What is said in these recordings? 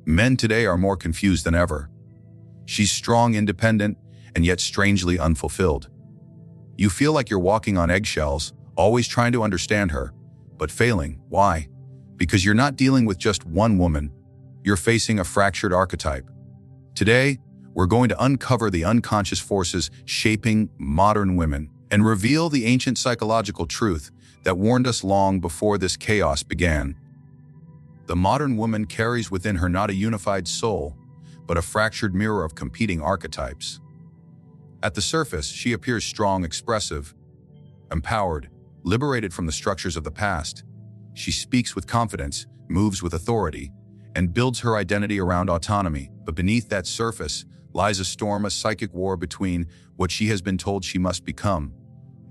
Men today are more confused than ever. She's strong, independent, and yet strangely unfulfilled. You feel like you're walking on eggshells, always trying to understand her, but failing. Why? Because you're not dealing with just one woman. You're facing a fractured archetype. Today, we're going to uncover the unconscious forces shaping modern women and reveal the ancient psychological truth that warned us long before this chaos began. The modern woman carries within her not a unified soul, but a fractured mirror of competing archetypes. At the surface, she appears strong, expressive, empowered, liberated from the structures of the past. She speaks with confidence, moves with authority, and builds her identity around autonomy. But beneath that surface lies a storm, a psychic war between what she has been told she must become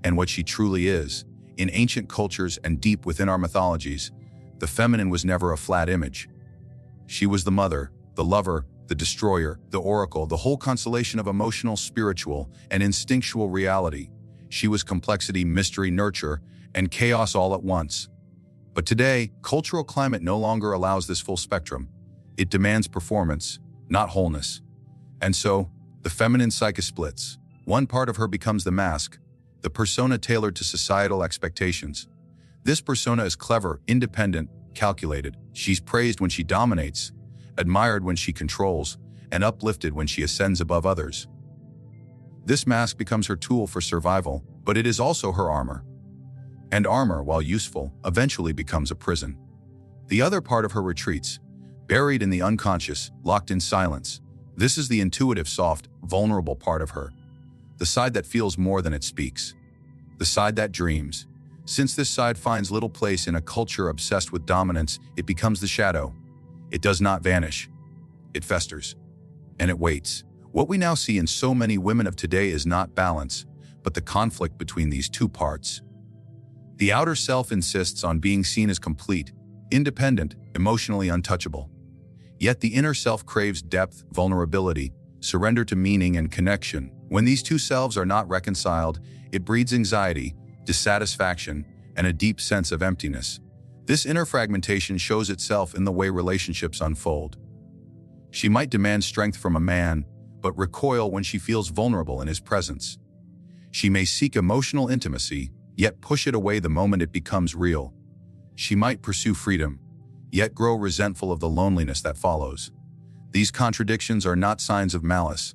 and what she truly is. In ancient cultures and deep within our mythologies, the feminine was never a flat image. She was the mother, the lover, the destroyer, the oracle, the whole constellation of emotional, spiritual, and instinctual reality. She was complexity, mystery, nurture, and chaos all at once. But today, cultural climate no longer allows this full spectrum. It demands performance, not wholeness. And so, the feminine psyche splits. One part of her becomes the mask, the persona tailored to societal expectations. This persona is clever, independent, calculated. She's praised when she dominates, admired when she controls, and uplifted when she ascends above others. This mask becomes her tool for survival, but it is also her armor. And armor, while useful, eventually becomes a prison. The other part of her retreats, buried in the unconscious, locked in silence. This is the intuitive, soft, vulnerable part of her. The side that feels more than it speaks. The side that dreams. Since this side finds little place in a culture obsessed with dominance, it becomes the shadow. It does not vanish. It festers. And it waits. What we now see in so many women of today is not balance, but the conflict between these two parts. The outer self insists on being seen as complete, independent, emotionally untouchable. Yet the inner self craves depth, vulnerability, surrender to meaning and connection. When these two selves are not reconciled, it breeds anxiety, dissatisfaction, and a deep sense of emptiness. This inner fragmentation shows itself in the way relationships unfold. She might demand strength from a man, but recoil when she feels vulnerable in his presence. She may seek emotional intimacy, yet push it away the moment it becomes real. She might pursue freedom, yet grow resentful of the loneliness that follows. These contradictions are not signs of malice.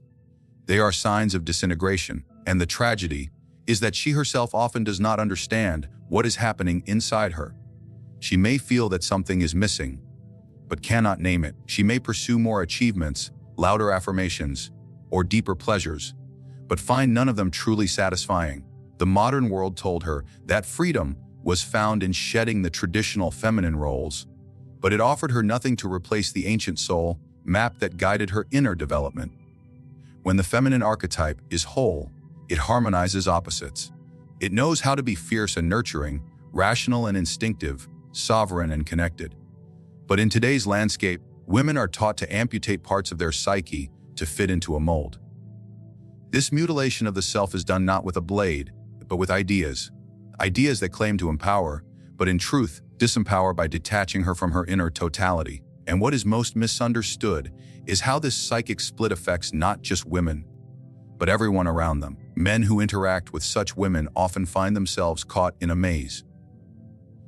They are signs of disintegration, and the tragedy is that she herself often does not understand what is happening inside her. She may feel that something is missing, but cannot name it. She may pursue more achievements, louder affirmations, or deeper pleasures, but find none of them truly satisfying. The modern world told her that freedom was found in shedding the traditional feminine roles, but it offered her nothing to replace the ancient soul map that guided her inner development. When the feminine archetype is whole, it harmonizes opposites. It knows how to be fierce and nurturing, rational and instinctive, sovereign and connected. But in today's landscape, women are taught to amputate parts of their psyche to fit into a mold. This mutilation of the self is done not with a blade, but with ideas. Ideas that claim to empower, but in truth, disempower by detaching her from her inner totality. And what is most misunderstood is how this psychic split affects not just women, but everyone around them. Men who interact with such women often find themselves caught in a maze.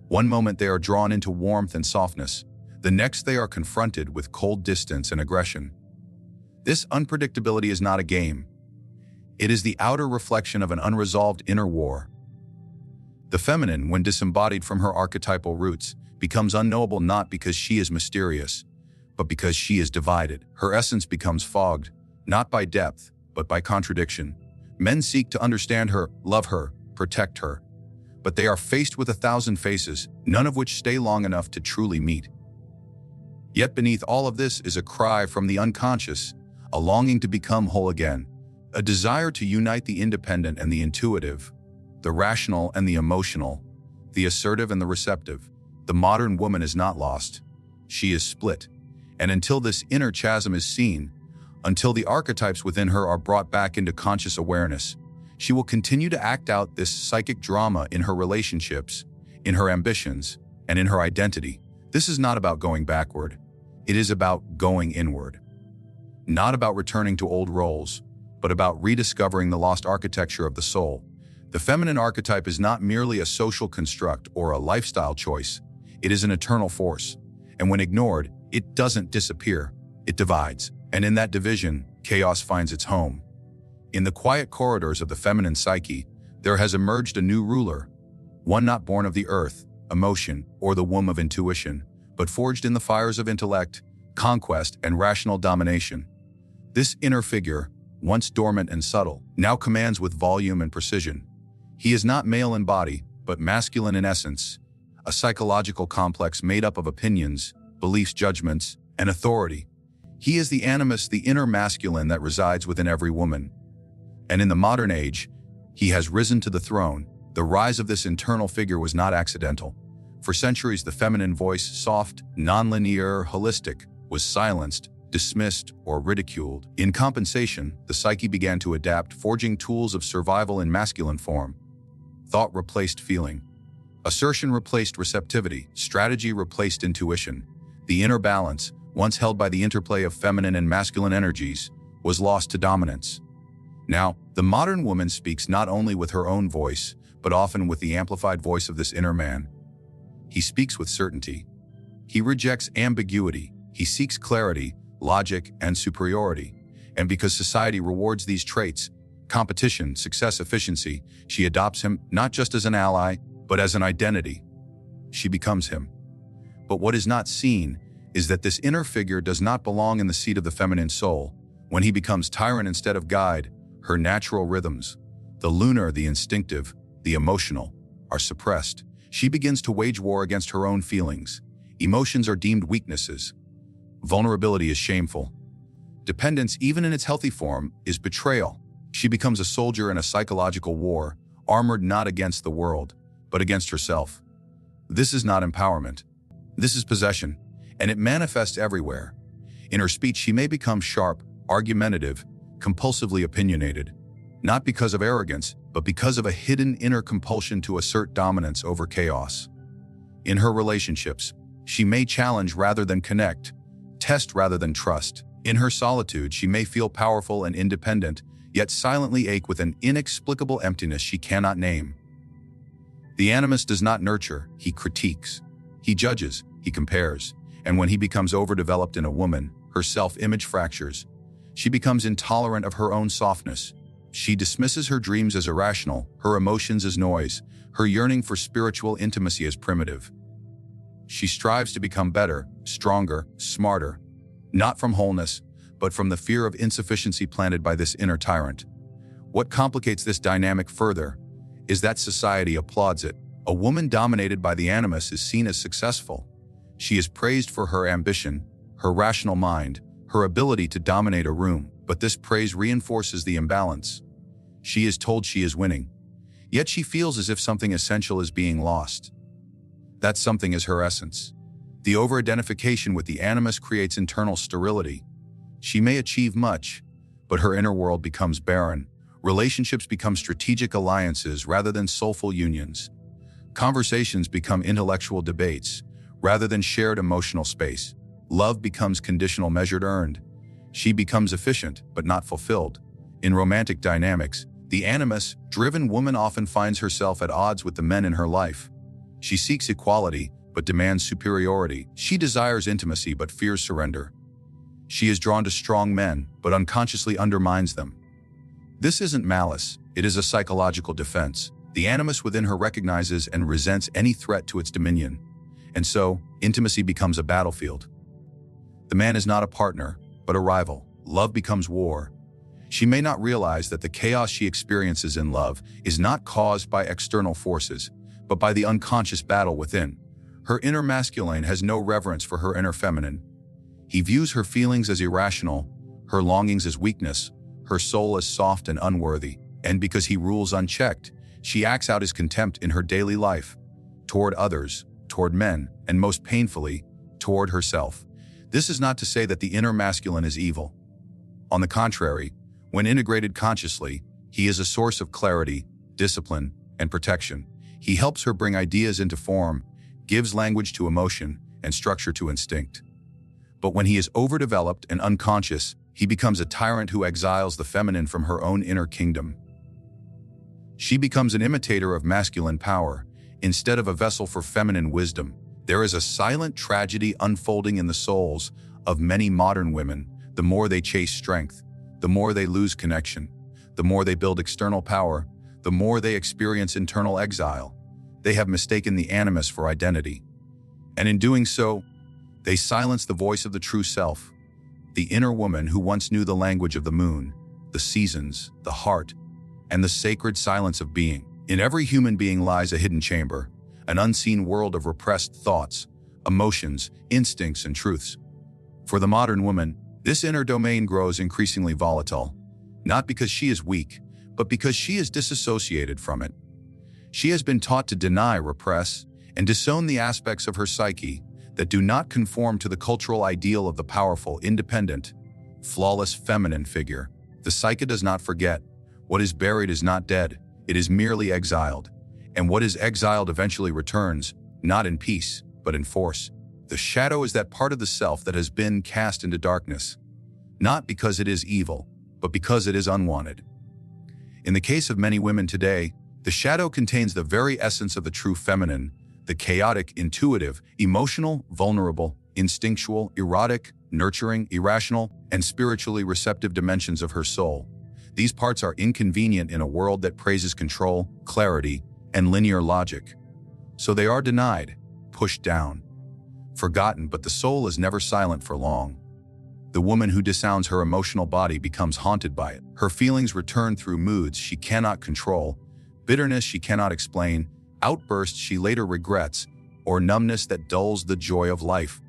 One moment they are drawn into warmth and softness, the next they are confronted with cold distance and aggression. This unpredictability is not a game. It is the outer reflection of an unresolved inner war. The feminine, when disembodied from her archetypal roots, becomes unknowable not because she is mysterious, but because she is divided. Her essence becomes fogged, not by depth, but by contradiction. Men seek to understand her, love her, protect her, but they are faced with 1,000 faces, none of which stay long enough to truly meet. Yet beneath all of this is a cry from the unconscious, a longing to become whole again, a desire to unite the independent and the intuitive, the rational and the emotional, the assertive and the receptive. The modern woman is not lost. She is split. And until this inner chasm is seen, until the archetypes within her are brought back into conscious awareness, she will continue to act out this psychic drama in her relationships, in her ambitions, and in her identity. This is not about going backward. It is about going inward. Not about returning to old roles, but about rediscovering the lost architecture of the soul. The feminine archetype is not merely a social construct or a lifestyle choice. It is an eternal force. And when ignored, it doesn't disappear, it divides. And in that division, chaos finds its home. In the quiet corridors of the feminine psyche, there has emerged a new ruler, one not born of the earth, emotion, or the womb of intuition, but forged in the fires of intellect, conquest, and rational domination. This inner figure, once dormant and subtle, now commands with volume and precision. He is not male in body, but masculine in essence, a psychological complex made up of opinions, beliefs, judgments, and authority. He is the animus, the inner masculine that resides within every woman. And in the modern age, he has risen to the throne. The rise of this internal figure was not accidental. For centuries, the feminine voice, soft, nonlinear, holistic, was silenced, dismissed, or ridiculed. In compensation, the psyche began to adapt, forging tools of survival in masculine form. Thought replaced feeling. Assertion replaced receptivity. Strategy replaced intuition. The inner balance, once held by the interplay of feminine and masculine energies, was lost to dominance. Now, the modern woman speaks not only with her own voice, but often with the amplified voice of this inner man. He speaks with certainty. He rejects ambiguity. He seeks clarity, logic, and superiority. And because society rewards these traits, competition, success, efficiency, she adopts him not just as an ally, but as an identity. She becomes him. But what is not seen is that this inner figure does not belong in the seat of the feminine soul. When he becomes tyrant instead of guide, her natural rhythms, the lunar, the instinctive, the emotional, are suppressed. She begins to wage war against her own feelings. Emotions are deemed weaknesses. Vulnerability is shameful. Dependence, even in its healthy form, is betrayal. She becomes a soldier in a psychological war, armored not against the world, but against herself. This is not empowerment. This is possession, and it manifests everywhere. In her speech, she may become sharp, argumentative, compulsively opinionated, not because of arrogance, but because of a hidden inner compulsion to assert dominance over chaos. In her relationships, she may challenge rather than connect, test rather than trust. In her solitude, she may feel powerful and independent, yet silently ache with an inexplicable emptiness she cannot name. The animus does not nurture, he critiques. He judges, he compares. And when he becomes overdeveloped in a woman, her self-image fractures. She becomes intolerant of her own softness. She dismisses her dreams as irrational, her emotions as noise, her yearning for spiritual intimacy as primitive. She strives to become better, stronger, smarter, not from wholeness, but from the fear of insufficiency planted by this inner tyrant. What complicates this dynamic further is that society applauds it. A woman dominated by the animus is seen as successful. She is praised for her ambition, her rational mind, her ability to dominate a room, but this praise reinforces the imbalance. She is told she is winning, yet she feels as if something essential is being lost. That something is her essence. The over-identification with the animus creates internal sterility. She may achieve much, but her inner world becomes barren. Relationships become strategic alliances rather than soulful unions. Conversations become intellectual debates rather than shared emotional space. Love becomes conditional, measured, earned. She becomes efficient, but not fulfilled. In romantic dynamics, the animus-driven woman often finds herself at odds with the men in her life. She seeks equality, but demands superiority. She desires intimacy, but fears surrender. She is drawn to strong men, but unconsciously undermines them. This isn't malice, it is a psychological defense. The animus within her recognizes and resents any threat to its dominion. And so, intimacy becomes a battlefield. The man is not a partner, but a rival. Love becomes war. She may not realize that the chaos she experiences in love is not caused by external forces, but by the unconscious battle within. Her inner masculine has no reverence for her inner feminine. He views her feelings as irrational, her longings as weakness, her soul as soft and unworthy. And because he rules unchecked, she acts out his contempt in her daily life, toward others, toward men, and most painfully, toward herself. This is not to say that the inner masculine is evil. On the contrary, when integrated consciously, he is a source of clarity, discipline, and protection. He helps her bring ideas into form, gives language to emotion, and structure to instinct. But when he is overdeveloped and unconscious, he becomes a tyrant who exiles the feminine from her own inner kingdom. She becomes an imitator of masculine power, instead of a vessel for feminine wisdom. There is a silent tragedy unfolding in the souls of many modern women. The more they chase strength, the more they lose connection. The more they build external power, the more they experience internal exile. They have mistaken the animus for identity. And in doing so, they silence the voice of the true self, the inner woman who once knew the language of the moon, the seasons, the heart, and the sacred silence of being. In every human being lies a hidden chamber, an unseen world of repressed thoughts, emotions, instincts, and truths. For the modern woman, this inner domain grows increasingly volatile, not because she is weak, but because she is disassociated from it. She has been taught to deny, repress, and disown the aspects of her psyche that do not conform to the cultural ideal of the powerful, independent, flawless feminine figure. The psyche does not forget. What is buried is not dead, it is merely exiled. And what is exiled eventually returns, not in peace, but in force. The shadow is that part of the self that has been cast into darkness, not because it is evil, but because it is unwanted. In the case of many women today, the shadow contains the very essence of the true feminine, the chaotic, intuitive, emotional, vulnerable, instinctual, erotic, nurturing, irrational, and spiritually receptive dimensions of her soul. These parts are inconvenient in a world that praises control, clarity, and linear logic. So they are denied, pushed down, forgotten, but the soul is never silent for long. The woman who disowns her emotional body becomes haunted by it. Her feelings return through moods she cannot control, bitterness she cannot explain, outbursts she later regrets, or numbness that dulls the joy of life.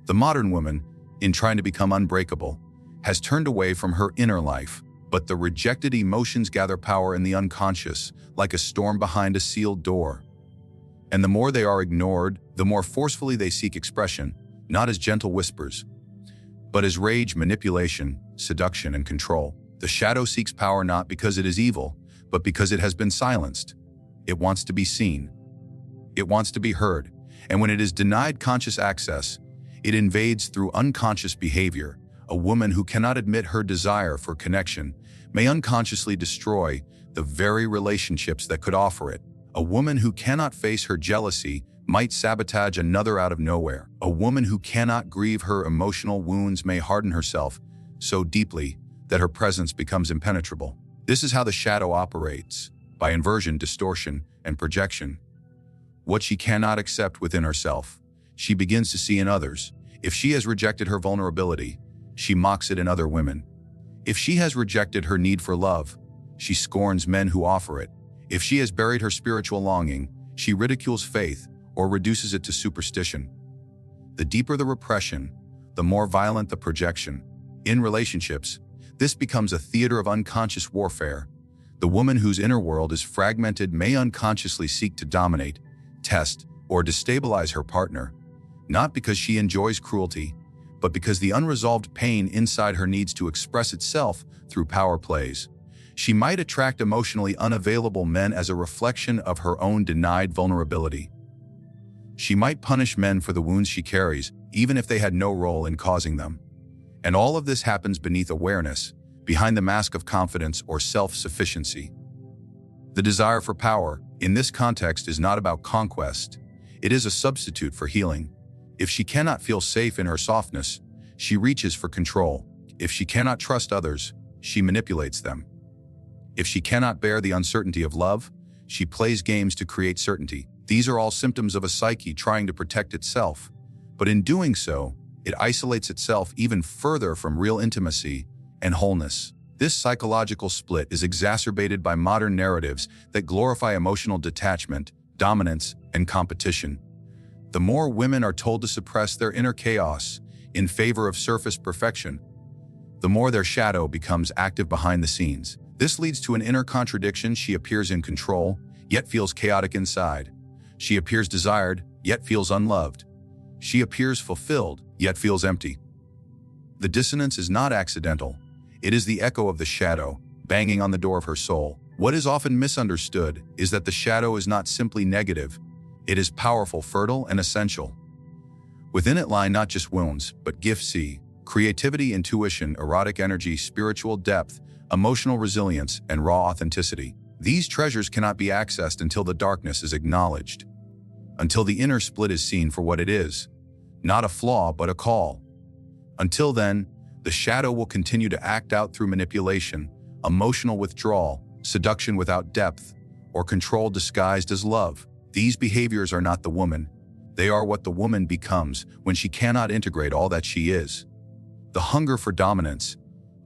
The modern woman, in trying to become unbreakable, has turned away from her inner life, but the rejected emotions gather power in the unconscious, like a storm behind a sealed door. And the more they are ignored, the more forcefully they seek expression, not as gentle whispers, but as rage, manipulation, seduction, and control. The shadow seeks power not because it is evil, but because it has been silenced. It wants to be seen. It wants to be heard. And when it is denied conscious access, it invades through unconscious behavior. A woman who cannot admit her desire for connection may unconsciously destroy the very relationships that could offer it. A woman who cannot face her jealousy might sabotage another out of nowhere. A woman who cannot grieve her emotional wounds may harden herself so deeply that her presence becomes impenetrable. This is how the shadow operates, by inversion, distortion, and projection. What she cannot accept within herself, she begins to see in others. If she has rejected her vulnerability, she mocks it in other women. If she has rejected her need for love, she scorns men who offer it. If she has buried her spiritual longing, she ridicules faith or reduces it to superstition. The deeper the repression, the more violent the projection. In relationships, this becomes a theater of unconscious warfare. The woman whose inner world is fragmented may unconsciously seek to dominate, test, or destabilize her partner, not because she enjoys cruelty, but because the unresolved pain inside her needs to express itself through power plays. She might attract emotionally unavailable men as a reflection of her own denied vulnerability. She might punish men for the wounds she carries, even if they had no role in causing them. And all of this happens beneath awareness, behind the mask of confidence or self-sufficiency. The desire for power, in this context, is not about conquest. It is a substitute for healing. If she cannot feel safe in her softness, she reaches for control. If she cannot trust others, she manipulates them. If she cannot bear the uncertainty of love, she plays games to create certainty. These are all symptoms of a psyche trying to protect itself, but in doing so, it isolates itself even further from real intimacy and wholeness. This psychological split is exacerbated by modern narratives that glorify emotional detachment, dominance, and competition. The more women are told to suppress their inner chaos in favor of surface perfection, the more their shadow becomes active behind the scenes. This leads to an inner contradiction. She appears in control, yet feels chaotic inside. She appears desired, yet feels unloved. She appears fulfilled, yet feels empty. The dissonance is not accidental. It is the echo of the shadow, banging on the door of her soul. What is often misunderstood is that the shadow is not simply negative. It is powerful, fertile, and essential. Within it lie not just wounds, but gifts: creativity, intuition, erotic energy, spiritual depth, emotional resilience, and raw authenticity. These treasures cannot be accessed until the darkness is acknowledged, until the inner split is seen for what it is, not a flaw but a call. Until then, the shadow will continue to act out through manipulation, emotional withdrawal, seduction without depth, or control disguised as love. These behaviors are not the woman. They are what the woman becomes when she cannot integrate all that she is. The hunger for dominance,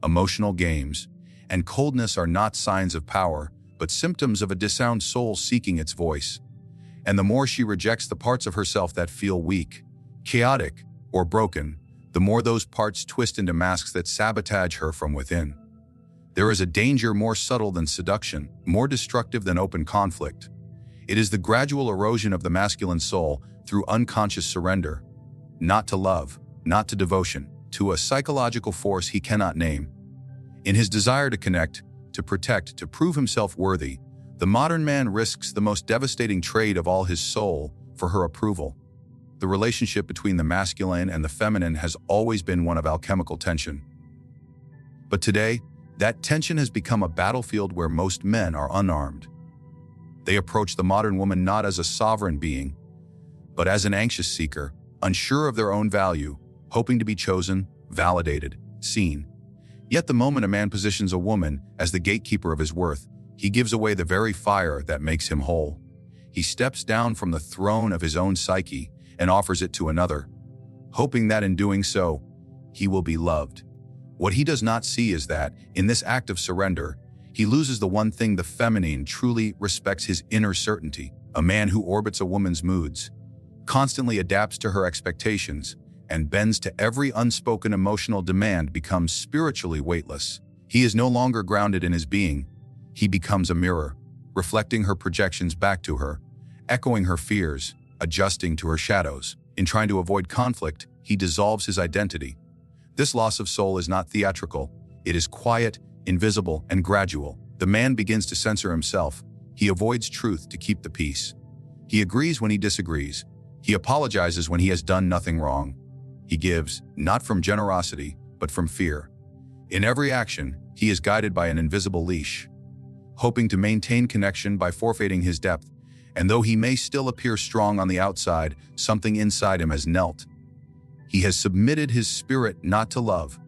emotional games, and coldness are not signs of power, but symptoms of a disowned soul seeking its voice. And the more she rejects the parts of herself that feel weak, chaotic, or broken, the more those parts twist into masks that sabotage her from within. There is a danger more subtle than seduction, more destructive than open conflict. It is the gradual erosion of the masculine soul through unconscious surrender, not to love, not to devotion, to a psychological force he cannot name. In his desire to connect, to protect, to prove himself worthy, the modern man risks the most devastating trade of all: his soul for her approval. The relationship between the masculine and the feminine has always been one of alchemical tension. But today, that tension has become a battlefield where most men are unarmed. They approach the modern woman not as a sovereign being, but as an anxious seeker, unsure of their own value, hoping to be chosen, validated, seen. Yet the moment a man positions a woman as the gatekeeper of his worth, he gives away the very fire that makes him whole. He steps down from the throne of his own psyche and offers it to another, hoping that in doing so, he will be loved. What he does not see is that, in this act of surrender, he loses the one thing the feminine truly respects: his inner certainty. A man who orbits a woman's moods, constantly adapts to her expectations, and bends to every unspoken emotional demand becomes spiritually weightless. He is no longer grounded in his being. He becomes a mirror, reflecting her projections back to her, echoing her fears, adjusting to her shadows. In trying to avoid conflict, he dissolves his identity. This loss of soul is not theatrical. It is quiet, invisible, and gradual. The man begins to censor himself. He avoids truth to keep the peace. He agrees when he disagrees. He apologizes when he has done nothing wrong. He gives, not from generosity, but from fear. In every action, he is guided by an invisible leash, hoping to maintain connection by forfeiting his depth. And though he may still appear strong on the outside, something inside him has knelt. He has submitted his spirit not to love,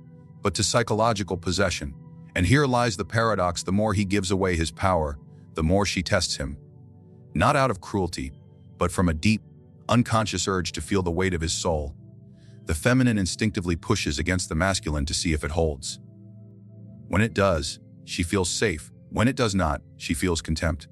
but to psychological possession. And here lies the paradox: the more he gives away his power, the more she tests him. Not out of cruelty, but from a deep, unconscious urge to feel the weight of his soul. The feminine instinctively pushes against the masculine to see if it holds. When it does, she feels safe. When it does not, she feels contempt.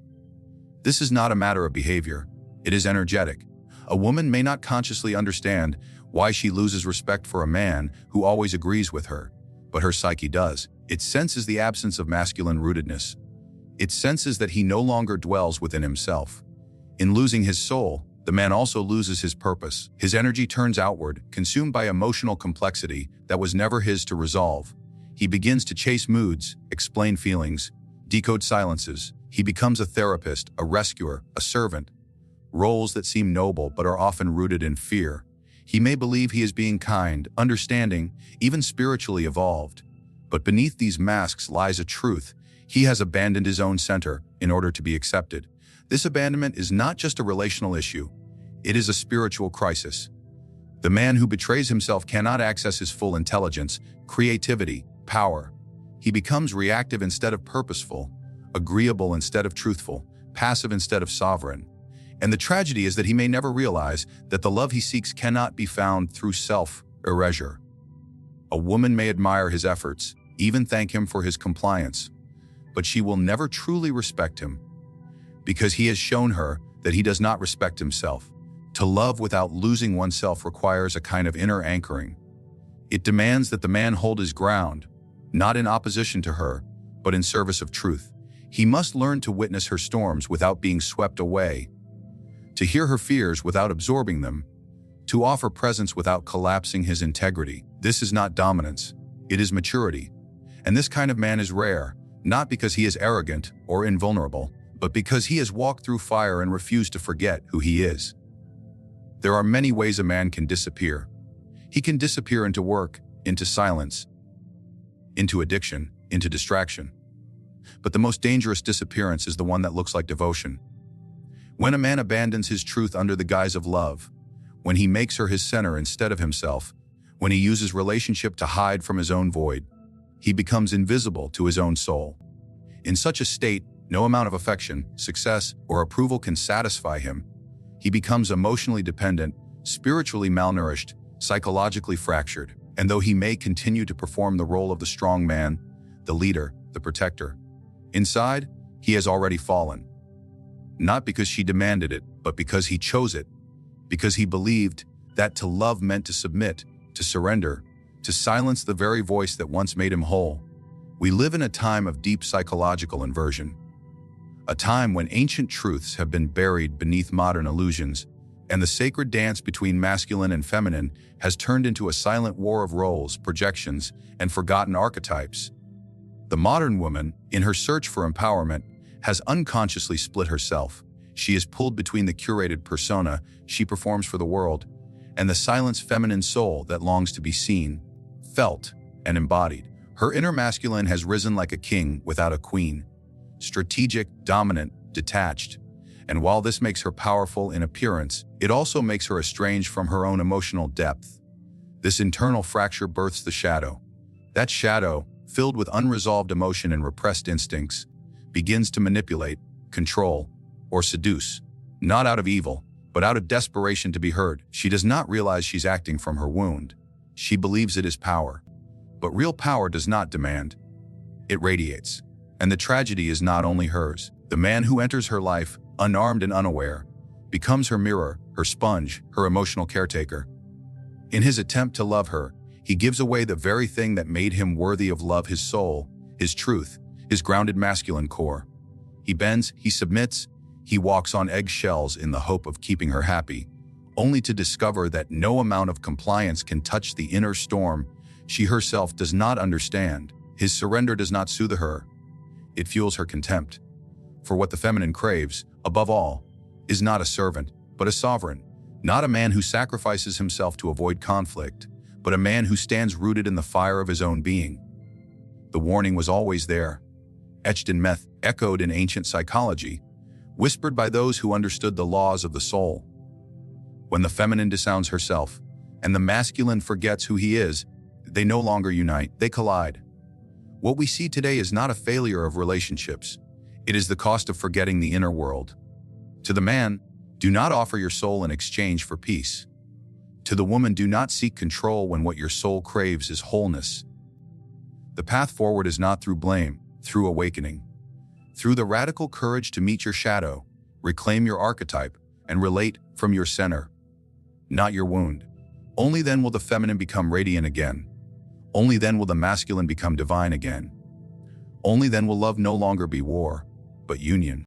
This is not a matter of behavior. It is energetic. A woman may not consciously understand why she loses respect for a man who always agrees with her, but her psyche does. It senses the absence of masculine rootedness. It senses that he no longer dwells within himself. In losing his soul, the man also loses his purpose. His energy turns outward, consumed by emotional complexity that was never his to resolve. He begins to chase moods, explain feelings, decode silences. He becomes a therapist, a rescuer, a servant. Roles that seem noble but are often rooted in fear. He may believe he is being kind, understanding, even spiritually evolved. But beneath these masks lies a truth. He has abandoned his own center in order to be accepted. This abandonment is not just a relational issue. It is a spiritual crisis. The man who betrays himself cannot access his full intelligence, creativity, power. He becomes reactive instead of purposeful, agreeable instead of truthful, passive instead of sovereign. And the tragedy is that he may never realize that the love he seeks cannot be found through self-erasure. A woman may admire his efforts, even thank him for his compliance, but she will never truly respect him, because he has shown her that he does not respect himself. To love without losing oneself requires a kind of inner anchoring. It demands that the man hold his ground, not in opposition to her, but in service of truth. He must learn to witness her storms without being swept away, to hear her fears without absorbing them, to offer presence without collapsing his integrity. This is not dominance, it is maturity. And this kind of man is rare, not because he is arrogant or invulnerable, but because he has walked through fire and refused to forget who he is. There are many ways a man can disappear. He can disappear into work, into silence, into addiction, into distraction. But the most dangerous disappearance is the one that looks like devotion. When a man abandons his truth under the guise of love, when he makes her his center instead of himself, when he uses relationship to hide from his own void, he becomes invisible to his own soul. In such a state, no amount of affection, success, or approval can satisfy him. He becomes emotionally dependent, spiritually malnourished, psychologically fractured, and though he may continue to perform the role of the strong man, the leader, the protector, inside, he has already fallen. Not because she demanded it, but because he chose it, because he believed that to love meant to submit, to surrender, to silence the very voice that once made him whole. We live in a time of deep psychological inversion, a time when ancient truths have been buried beneath modern illusions, and the sacred dance between masculine and feminine has turned into a silent war of roles, projections, and forgotten archetypes. The modern woman, in her search for empowerment, has unconsciously split herself. She is pulled between the curated persona she performs for the world and the silenced feminine soul that longs to be seen, felt, and embodied. Her inner masculine has risen like a king without a queen, strategic, dominant, detached. And while this makes her powerful in appearance, it also makes her estranged from her own emotional depth. This internal fracture births the shadow. That shadow, filled with unresolved emotion and repressed instincts, begins to manipulate, control, or seduce, not out of evil, but out of desperation to be heard. She does not realize she's acting from her wound. She believes it is power. But real power does not demand. It radiates. And the tragedy is not only hers. The man who enters her life, unarmed and unaware, becomes her mirror, her sponge, her emotional caretaker. In his attempt to love her, he gives away the very thing that made him worthy of love: his soul, his truth, his grounded masculine core. He bends, he submits, he walks on eggshells in the hope of keeping her happy, only to discover that no amount of compliance can touch the inner storm she herself does not understand. His surrender does not soothe her. It fuels her contempt. For what the feminine craves, above all, is not a servant, but a sovereign. Not a man who sacrifices himself to avoid conflict, but a man who stands rooted in the fire of his own being. The warning was always there, etched in meth, echoed in ancient psychology, whispered by those who understood the laws of the soul. When the feminine disowns herself, and the masculine forgets who he is, they no longer unite, they collide. What we see today is not a failure of relationships. It is the cost of forgetting the inner world. To the man, do not offer your soul in exchange for peace. To the woman, do not seek control when what your soul craves is wholeness. The path forward is not through blame, through awakening. Through the radical courage to meet your shadow, reclaim your archetype, and relate from your center, not your wound. Only then will the feminine become radiant again. Only then will the masculine become divine again. Only then will love no longer be war, but union.